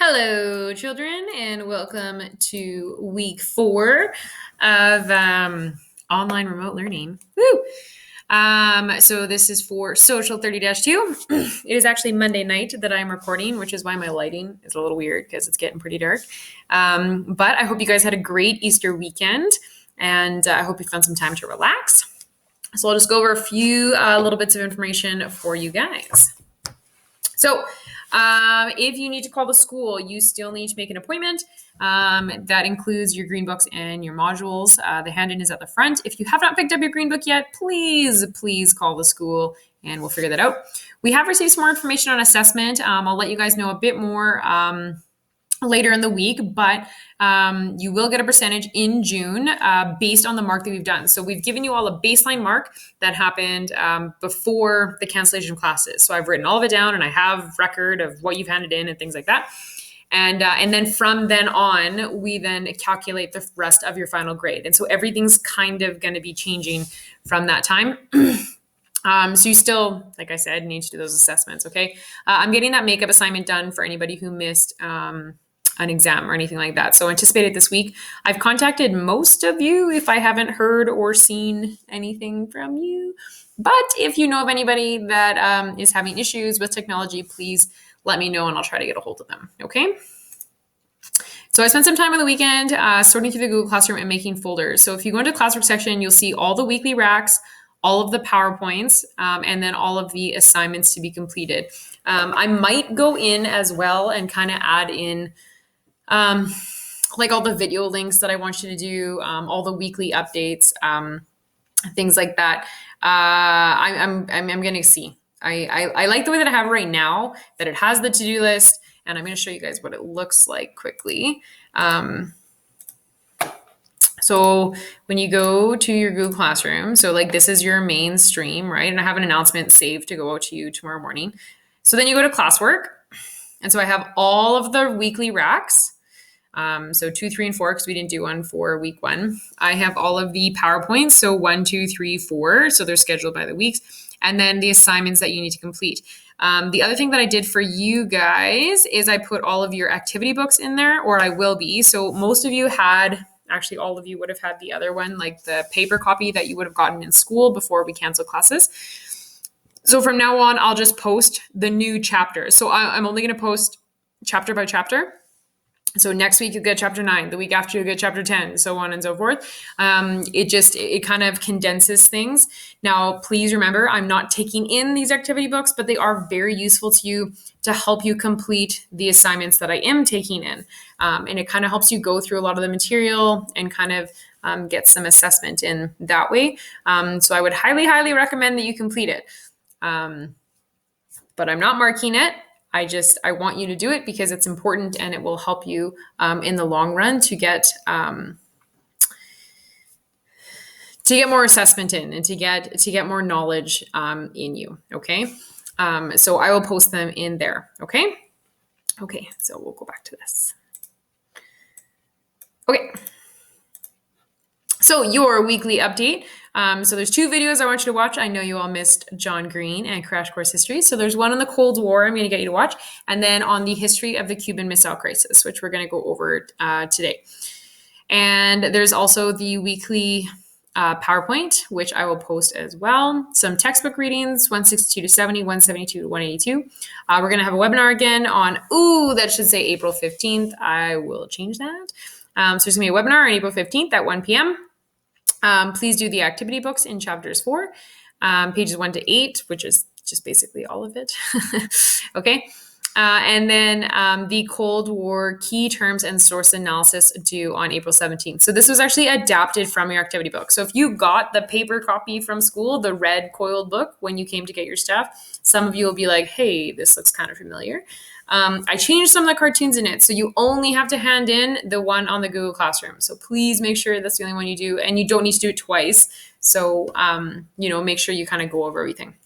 Hello, children, and welcome to week 4 of online remote learning. Woo! So this is for Social 30-2. It is actually Monday night that I'm recording, which is why my lighting is a little weird because it's getting pretty dark. But I hope you guys had a great Easter weekend, and I hope you found some time to relax. So I'll just go over a few little bits of information for you guys. So if you need to call the school, you still need to make an appointment. That includes your green books and your modules. The hand-in is at the front. If you have not picked up your green book yet, please call the school and we'll figure that out. We have received some more information on assessment. I'll let you guys know a bit more later in the week, but you will get a percentage in June based on the mark that we've done. So we've given you all a baseline mark that happened before the cancellation classes. So I've written all of it down and I have record of what you've handed in and things like that. And then from then on, we then calculate the rest of your final grade. And so everything's kind of going to be changing from that time. So you still, like I said, need to do those assessments, okay? I'm getting that makeup assignment done for anybody who missed an exam or anything like that. So anticipate it this week. I've contacted most of you if I haven't heard or seen anything from you. But if you know of anybody that is having issues with technology, please let me know and I'll try to get a hold of them, okay? So I spent some time on the weekend sorting through the Google Classroom and making folders. So if you go into the classwork section, you'll see all the weekly racks, all of the PowerPoints, and then all of the assignments to be completed. I might go in as well and kind of add in like all the video links that I want you to do, all the weekly updates, things like that. I'm going to see. I like the way that I have it right now, that it has the to-do list, and I'm going to show you guys what it looks like quickly. So when you go to your Google Classroom, so like this is your main stream, right? And I have an announcement saved to go out to you tomorrow morning. So then you go to classwork. And so I have all of the weekly racks. So 2, 3, and 4, because we didn't do one for week 1. I have all of the PowerPoints. So 1, 2, 3, 4. So they're scheduled by the weeks. And then the assignments that you need to complete. The other thing that I did for you guys is I put all of your activity books in there, or I will be. So most of you had, actually all of you would have had the other one, like the paper copy that you would have gotten in school before we cancel classes. So from now on, I'll just post the new chapters. So I'm only going to post chapter by chapter. So next week you'll get chapter 9, the week after you'll get chapter 10, so on and so forth. It kind of condenses things. Now, please remember, I'm not taking in these activity books, but they are very useful to you to help you complete the assignments that I am taking in. And it kind of helps you go through a lot of the material and kind of get some assessment in that way. So I would highly recommend that you complete it. But I'm not marking it. I want you to do it because it's important and it will help you in the long run to get more assessment in and to get more knowledge in you. Okay. So I will post them in there. Okay. Okay. So we'll go back to this. Okay. So your weekly update. So there's 2 videos I want you to watch. I know you all missed John Green and Crash Course History. So there's one on the Cold War I'm going to get you to watch, and then on the history of the Cuban Missile Crisis, which we're going to go over today. And there's also the weekly PowerPoint, which I will post as well. Some textbook readings, 162 to 70, 172 to 182. We're going to have a webinar again on, that should say April 15th. I will change that. So there's going to be a webinar on April 15th at 1 p.m. Please do the activity books in chapters 4, pages 1 to 8, which is just basically all of it. Okay. And then the Cold War key terms and source analysis due on April 17th. So this was actually adapted from your activity book. So if you got the paper copy from school, the red coiled book, when you came to get your stuff, some of you will be like, hey, this looks kind of familiar. I changed some of the cartoons in it. So you only have to hand in the one on the Google Classroom. So please make sure that's the only one you do. And you don't need to do it twice. So, make sure you kind of go over everything.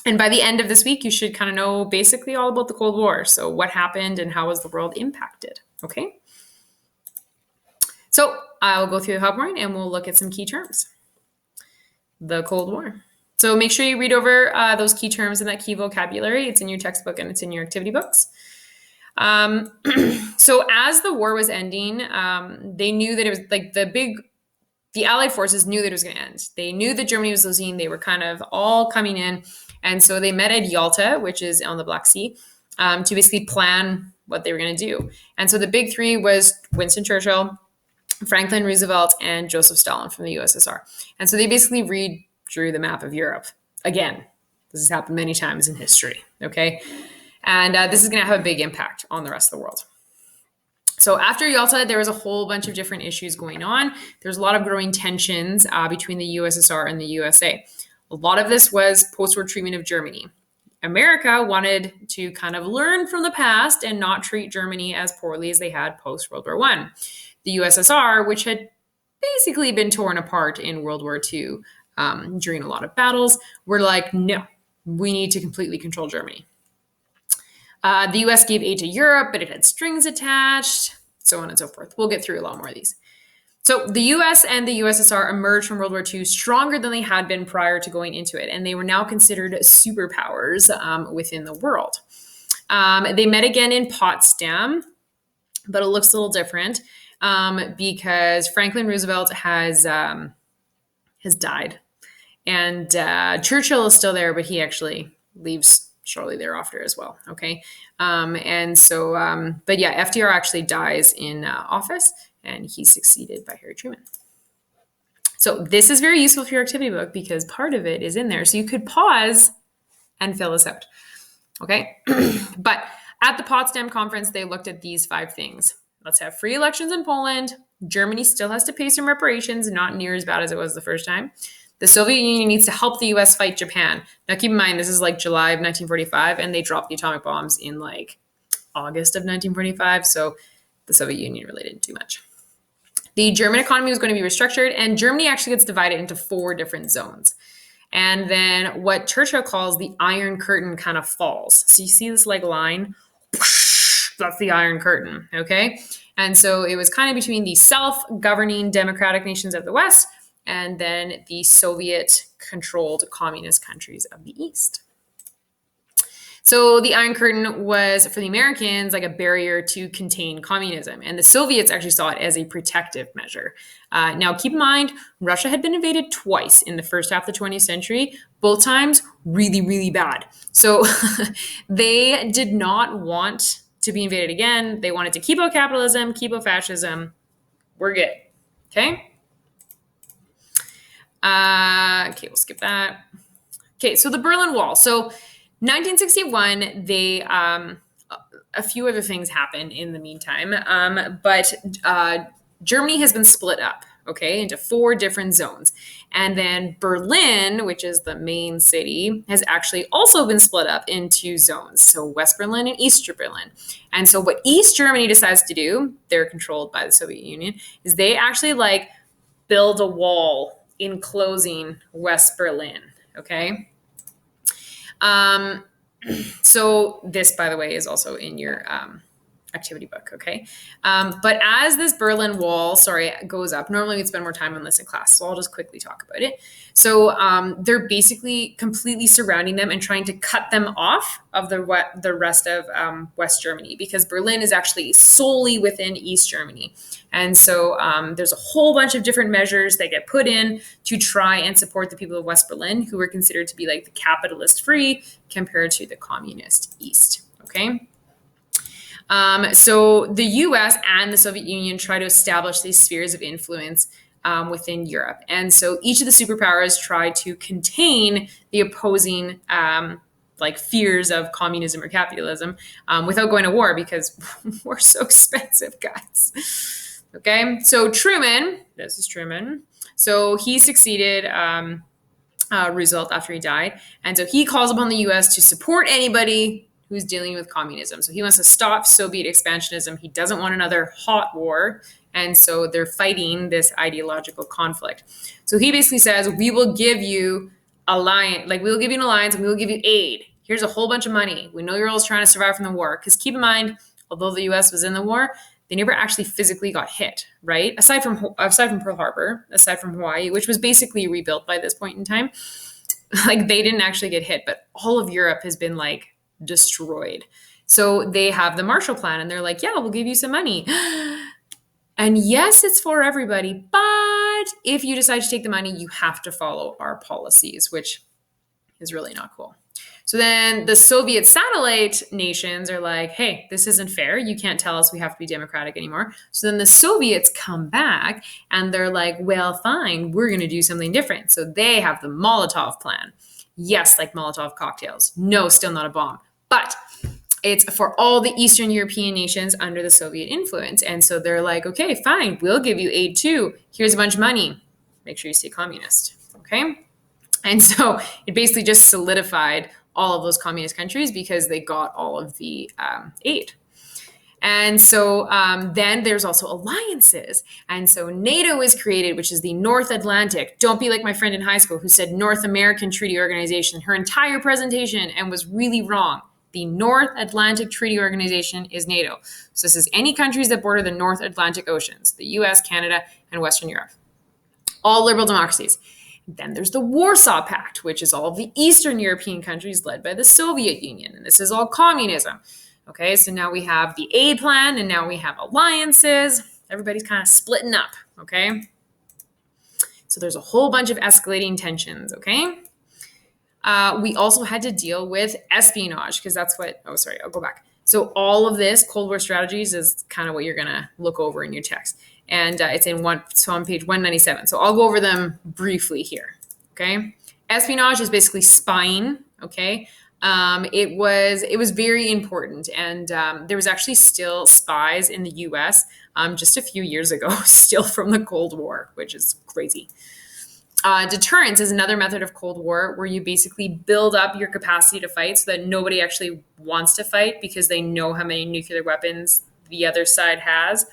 And by the end of this week, you should kind of know basically all about the Cold War. So what happened and how was the world impacted? Okay. So I'll go through the PowerPoint and we'll look at some key terms. The Cold War. So make sure you read over those key terms and that key vocabulary. It's in your textbook and it's in your activity books. So as the war was ending, they knew that it was like the Allied forces knew that it was going to end. They knew that Germany was losing. They were kind of all coming in. And so they met at Yalta, which is on the Black Sea, to basically plan what they were going to do. And so the big three was Winston Churchill, Franklin Roosevelt, and Joseph Stalin from the USSR. And so they basically redrew the map of Europe. Again, this has happened many times in history, okay? And this is going to have a big impact on the rest of the world. So after Yalta, there was a whole bunch of different issues going on. There's a lot of growing tensions between the USSR and the USA. A lot of this was post-war treatment of Germany. America wanted to kind of learn from the past and not treat Germany as poorly as they had post-World War I. The USSR, which had basically been torn apart in World War II during a lot of battles, were like, no, we need to completely control Germany. The US gave aid to Europe, but it had strings attached, so on and so forth. We'll get through a lot more of these. So the US and the USSR emerged from World War II stronger than they had been prior to going into it, and they were now considered superpowers within the world. They met again in Potsdam, but it looks a little different because Franklin Roosevelt has died, and Churchill is still there, but he actually leaves shortly thereafter as well. Okay. And so, but yeah, FDR actually dies in office and he's succeeded by Harry Truman. So this is very useful for your activity book because part of it is in there. So you could pause and fill this out. Okay. But at the Potsdam Conference, they looked at these 5 things. Let's have free elections in Poland. Germany still has to pay some reparations, not near as bad as it was the first time. The Soviet Union needs to help the US fight Japan. Now, keep in mind, this is like July of 1945, and they dropped the atomic bombs in like August of 1945. So the Soviet Union really didn't do much. The German economy was going to be restructured, and Germany actually gets divided into 4 different zones. And then what Churchill calls the Iron Curtain kind of falls. So you see this like line? That's the Iron Curtain, okay? And so it was kind of between the self-governing democratic nations of the West and then the Soviet-controlled communist countries of the East. So the Iron Curtain was, for the Americans, like a barrier to contain communism. And the Soviets actually saw it as a protective measure. Now, keep in mind, Russia had been invaded twice in the first half of the 20th century, both times really, really bad. So they did not want to be invaded again. They wanted to keep out capitalism, keep out fascism. We're good. Okay? Okay, we'll skip that. Okay, so the Berlin Wall. So 1961, they a few other things happened in the meantime, but Germany has been split up, okay, into 4 different zones. And then Berlin, which is the main city, has actually also been split up into zones. So West Berlin and East Berlin. And so what East Germany decides to do, they're controlled by the Soviet Union, is they actually like build a wall enclosing West Berlin, okay? So this, by the way, is also in your activity book, okay? But as this Berlin Wall, goes up, normally we'd spend more time on this in class, so I'll just quickly talk about it. So they're basically completely surrounding them and trying to cut them off of the rest of West Germany, because Berlin is actually solely within East Germany. And so there's a whole bunch of different measures that get put in to try and support the people of West Berlin, who were considered to be like the capitalist free compared to the communist East, okay? So the US and the Soviet Union try to establish these spheres of influence within Europe. And so each of the superpowers try to contain the opposing fears of communism or capitalism without going to war, because war's so expensive, guys. Okay, so Truman, this is Truman. So he succeeded Roosevelt after he died. And so he calls upon the US to support anybody who's dealing with communism. So he wants to stop Soviet expansionism. He doesn't want another hot war. And so they're fighting this ideological conflict. So he basically says, we will give you we'll give you an alliance and we will give you aid. Here's a whole bunch of money. We know you're all trying to survive from the war. Because keep in mind, although the US was in the war, they never actually physically got hit, right? Aside from Pearl Harbor, aside from Hawaii, which was basically rebuilt by this point in time, like they didn't actually get hit, but all of Europe has been like destroyed. So they have the Marshall Plan and they're like, yeah, we'll give you some money. And yes, it's for everybody, but if you decide to take the money, you have to follow our policies, which is really not cool. So then the Soviet satellite nations are like, hey, this isn't fair. You can't tell us we have to be democratic anymore. So then the Soviets come back and they're like, well, fine, we're going to do something different. So they have the Molotov plan. Yes, like Molotov cocktails. No, still not a bomb. But it's for all the Eastern European nations under the Soviet influence. And so they're like, okay, fine, we'll give you aid too. Here's a bunch of money. Make sure you stay communist. Okay. And so it basically just solidified all of those communist countries because they got all of the aid. And so then there's also alliances. And so NATO is created, which is the North Atlantic. Don't be like my friend in high school who said North American Treaty Organization, her entire presentation, and was really wrong. The North Atlantic Treaty Organization is NATO. So this is any countries that border the North Atlantic Oceans, the US, Canada, and Western Europe. All liberal democracies. Then there's the Warsaw Pact, which is all of the Eastern European countries led by the Soviet Union. And this is all communism. Okay, so now we have the aid plan and now we have alliances. Everybody's kind of splitting up. Okay. So there's a whole bunch of escalating tensions. Okay. We also had to deal with espionage because that's what, I'll go back. So all of this Cold War strategies is kind of what you're going to look over in your text. And it's on page 197. So I'll go over them briefly here. Okay. Espionage is basically spying. Okay. It was very important. And there was actually still spies in the US just a few years ago, still from the Cold War, which is crazy. Deterrence is another method of Cold War where you basically build up your capacity to fight so that nobody actually wants to fight because they know how many nuclear weapons the other side has.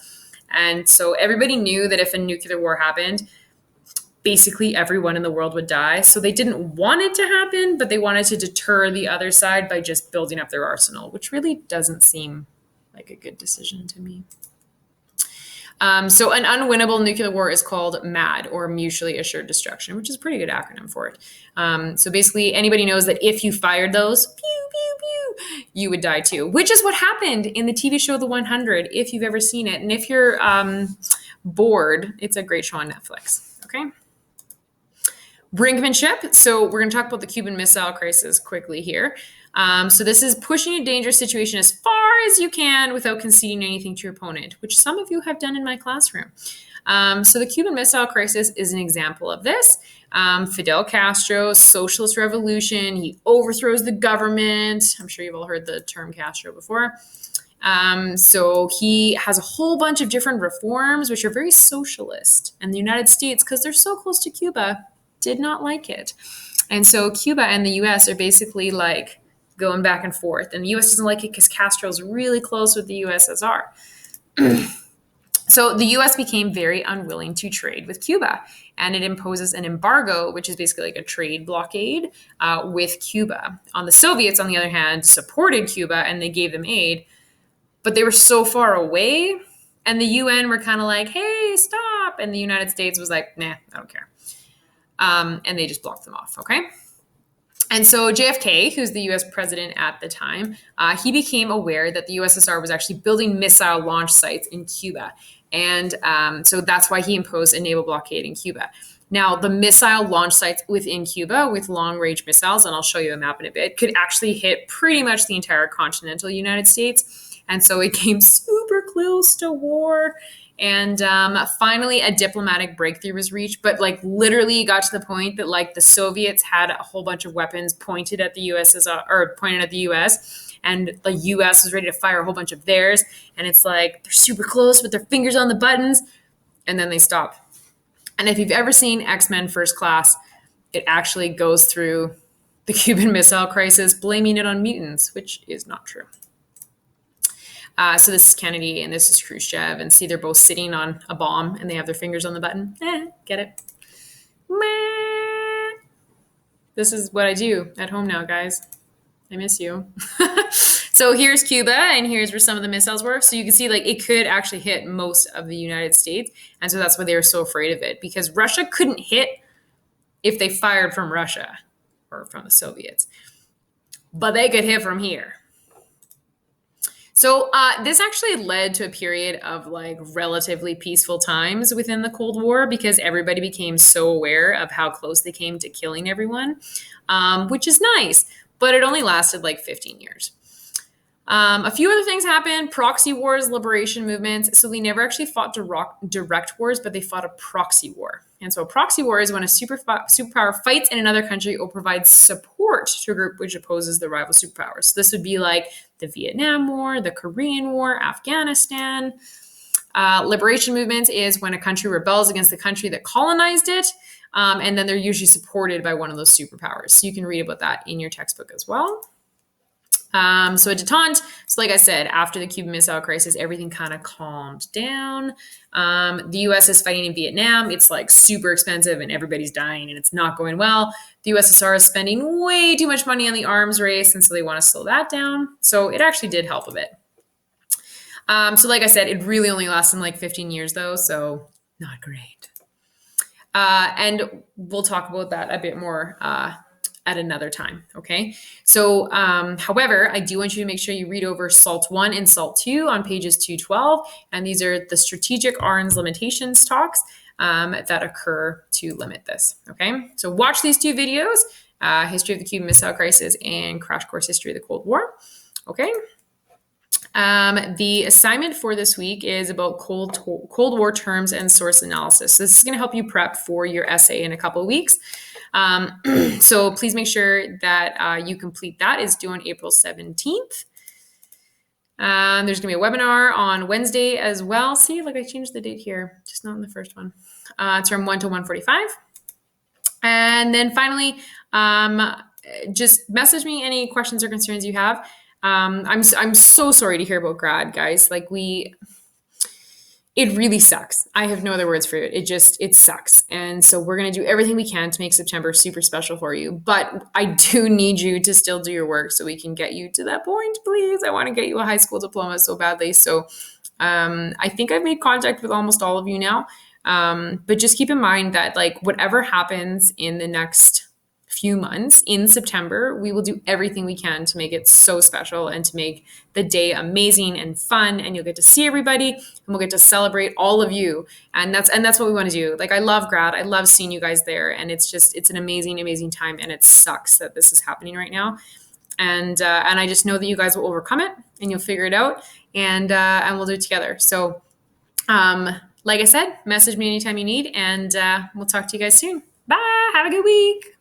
And so everybody knew that if a nuclear war happened, basically everyone in the world would die. So they didn't want it to happen, but they wanted to deter the other side by just building up their arsenal, which really doesn't seem like a good decision to me. So an unwinnable nuclear war is called MAD, or mutually assured destruction, which is a pretty good acronym for it. So basically anybody knows that if you fired those, pew, pew, pew, you would die too, which is what happened in the TV show The 100, if you've ever seen it. And if you're bored, it's a great show on Netflix. Okay. Brinkmanship. So we're going to talk about the Cuban Missile Crisis quickly here. So this is pushing a dangerous situation as far as you can without conceding anything to your opponent, which some of you have done in my classroom. So the Cuban Missile Crisis is an example of this. Fidel Castro's socialist revolution, he overthrows the government. I'm sure you've all heard the term Castro before. So he has a whole bunch of different reforms, which are very socialist. And the United States, because they're so close to Cuba, did not like it. And so Cuba and the US are basically like going back and forth. And the US doesn't like it because Castro's really close with the USSR. So the US became very unwilling to trade with Cuba. And it imposes an embargo, which is basically like a trade blockade with Cuba. On the Soviets, on the other hand, supported Cuba and they gave them aid. But they were so far away. And the UN were kind of like, hey, stop. And the United States was like, nah, I don't care. And they just blocked them off. Okay. And so JFK, who's the US president at the time, he became aware that the USSR was actually building missile launch sites in Cuba. And so that's why he imposed a naval blockade in Cuba. Now, the missile launch sites within Cuba with long-range missiles, and I'll show you a map in a bit, could actually hit pretty much the entire continental United States. And so it came super close to war. And finally, a diplomatic breakthrough was reached, but like literally got to the point that like the Soviets had a whole bunch of weapons pointed at the USSR or pointed at the US, and the US was ready to fire a whole bunch of theirs. And it's like they're super close with their fingers on the buttons, and then they stop. And if you've ever seen X-Men First Class, it actually goes through the Cuban Missile Crisis, blaming it on mutants, which is not true. So this is Kennedy and this is Khrushchev, and see they're both sitting on a bomb and they have their fingers on the button. Get it? This is what I do at home now, guys. I miss you. So here's Cuba, and here's where some of the missiles were. So you can see like it could actually hit most of the United States. And so that's why they were so afraid of it, because Russia couldn't hit if they fired from Russia or from the Soviets, but they could hit from here. So this actually led to a period of like relatively peaceful times within the Cold War because everybody became so aware of how close they came to killing everyone, which is nice. But it only lasted like 15 years. A few other things happened: proxy wars, liberation movements. So they never actually fought direct wars, but they fought a proxy war. And so a proxy war is when a superpower fights in another country or provides support to a group which opposes the rival superpower. So this would be like the Vietnam War, the Korean War, Afghanistan. Liberation movements is when a country rebels against the country that colonized it, and then they're usually supported by one of those superpowers. So you can read about that in your textbook as well. So a detente. So like I said, after the Cuban Missile Crisis, everything kind of calmed down. The U.S. is fighting in Vietnam. It's like super expensive and everybody's dying and it's not going well. The USSR is spending way too much money on the arms race, and so they want to slow that down. So it actually did help a bit. So like I said, it really only lasted like 15 years though, so not great. And we'll talk about that a bit more at another time. Okay. So, however, I do want you to make sure you read over SALT 1 and SALT 2 on pages 212. And these are the strategic arms limitations talks that occur to limit this. Okay. So watch these two videos, History of the Cuban Missile Crisis and Crash Course History of the Cold War. Okay. The assignment for this week is about Cold War terms and source analysis. So this is going to help you prep for your essay in a couple of weeks. So please make sure that you complete that. It's due on April 17th. There's going to be a webinar on Wednesday as well. See, like I changed the date here, just not in the first one. It's from 1 to 1:45. And then finally, just message me any questions or concerns you have. I'm so sorry to hear about grad, guys. Like it really sucks. I have no other words for it. It sucks. And so we're going to do everything we can to make September super special for you. But I do need you to still do your work so we can get you to that point, please. I want to get you a high school diploma so badly. So I think I've made contact with almost all of you now. But just keep in mind that like whatever happens in the next few months in September, we will do everything we can to make it so special and to make the day amazing and fun, and you'll get to see everybody and we'll get to celebrate all of you. And that's what we want to do. Like I love grad. I love seeing you guys there, and it's an amazing time, and it sucks that this is happening right now. And I just know that you guys will overcome it and you'll figure it out, and we'll do it together. So like I said, message me anytime you need, and we'll talk to you guys soon. Bye. Have a good week.